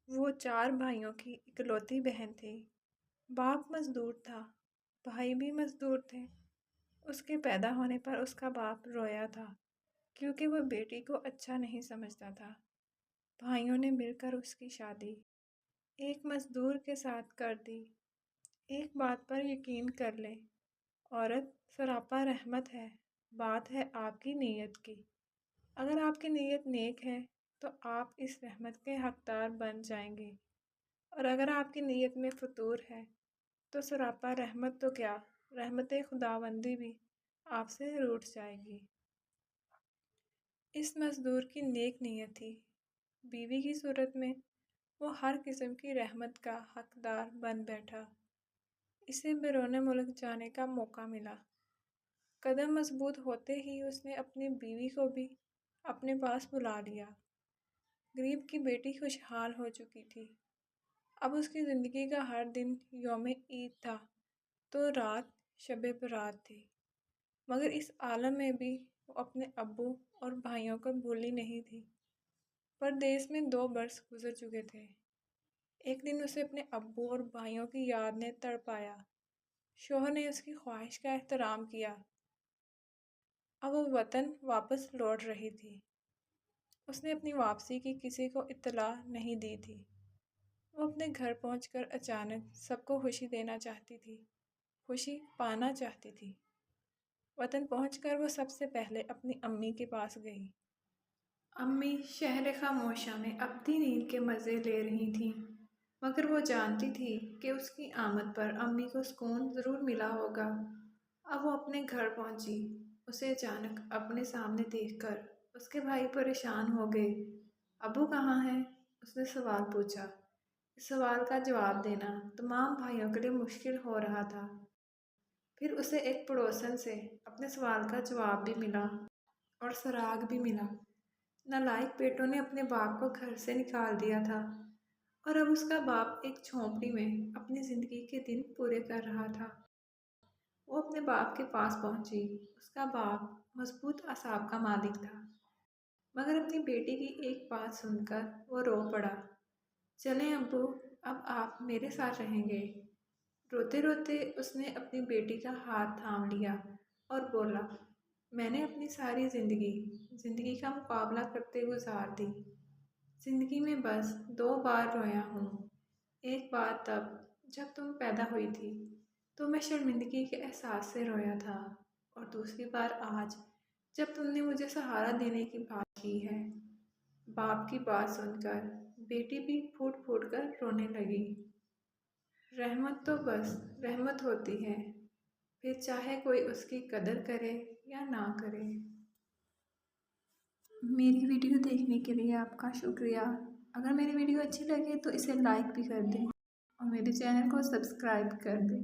وہ 4 بھائیوں کی اکلوتی بہن تھی۔ باپ مزدور تھا، بھائی بھی مزدور تھے۔ اس کے پیدا ہونے پر اس کا باپ رویا تھا کیونکہ وہ بیٹی کو اچھا نہیں سمجھتا تھا۔ بھائیوں نے مل کر اس کی شادی ایک مزدور کے ساتھ کر دی۔ ایک بات پر یقین کر لیں، عورت سراپا رحمت ہے، بات ہے آپ کی نیت کی۔ اگر آپ کی نیت نیک ہے تو آپ اس رحمت کے حقدار بن جائیں گے، اور اگر آپ کی نیت میں فتور ہے تو سراپا رحمت تو کیا، رحمت خداوندی بھی آپ سے روٹھ جائے گی۔ اس مزدور کی نیک نیت تھی، بیوی کی صورت میں وہ ہر قسم کی رحمت کا حقدار بن بیٹھا۔ اسے بیرون ملک جانے کا موقع ملا۔ قدم مضبوط ہوتے ہی اس نے اپنی بیوی کو بھی اپنے پاس بلا لیا۔ غریب کی بیٹی خوشحال ہو چکی تھی۔ اب اس کی زندگی کا ہر دن یوم عید تھا تو رات شب برات تھی، مگر اس عالم میں بھی وہ اپنے ابو اور بھائیوں کو بھولی نہیں تھی۔ پردیس میں 2 برس گزر چکے تھے۔ ایک دن اسے اپنے ابو اور بھائیوں کی یاد نے تڑپایا۔ شوہر نے اس کی خواہش کا احترام کیا۔ اب وہ وطن واپس لوٹ رہی تھی۔ اس نے اپنی واپسی کی کسی کو اطلاع نہیں دی تھی۔ وہ اپنے گھر پہنچ کر اچانک سب کو خوشی دینا چاہتی تھی، خوشی پانا چاہتی تھی۔ وطن پہنچ کر وہ سب سے پہلے اپنی امی کے پاس گئی۔ امی شہر خاموشہ میں اپنی نیند کے مزے لے رہی تھیں، مگر وہ جانتی تھی کہ اس کی آمد پر امی کو سکون ضرور ملا ہوگا۔ اب وہ اپنے گھر پہنچی۔ اسے اچانک اپنے سامنے دیکھ کر اس کے بھائی پریشان ہو گئے۔ ابو کہاں ہیں؟ اس نے سوال پوچھا۔ اس سوال کا جواب دینا تمام بھائیوں کے لیے مشکل ہو رہا تھا۔ پھر اسے ایک پڑوسن سے اپنے سوال کا جواب بھی ملا اور سراغ بھی ملا۔ نالائق بیٹوں نے اپنے باپ کو گھر سے نکال دیا تھا، اور اب اس کا باپ ایک جھونپڑی میں اپنی زندگی کے دن پورے کر رہا تھا۔ وہ اپنے باپ کے پاس پہنچی۔ اس کا باپ مضبوط اعصاب کا مالک تھا، مگر اپنی بیٹی کی ایک بات سن کر وہ رو پڑا۔ چلیں ابو، اب آپ میرے ساتھ رہیں گے۔ روتے روتے اس نے اپنی بیٹی کا ہاتھ تھام لیا اور بولا، میں نے اپنی ساری زندگی کا مقابلہ کرتے گزار دی۔ زندگی میں بس 2 بار رویا ہوں۔ ایک بار تب جب تم پیدا ہوئی تھی تو میں شرمندگی کے احساس سے رویا تھا، اور دوسری بار آج جب تم نے مجھے سہارا دینے کی بات کی ہے۔ باپ کی بات سن کر بیٹی بھی پھوٹ پھوٹ کر رونے لگی۔ رحمت تو بس رحمت ہوتی ہے، پھر چاہے کوئی اس کی قدر کرے یا نہ کرے۔ میری ویڈیو دیکھنے کے لیے آپ کا شکریہ۔ اگر میری ویڈیو اچھی لگے تو اسے لائک بھی کر دیں اور میرے چینل کو سبسکرائب کر دیں۔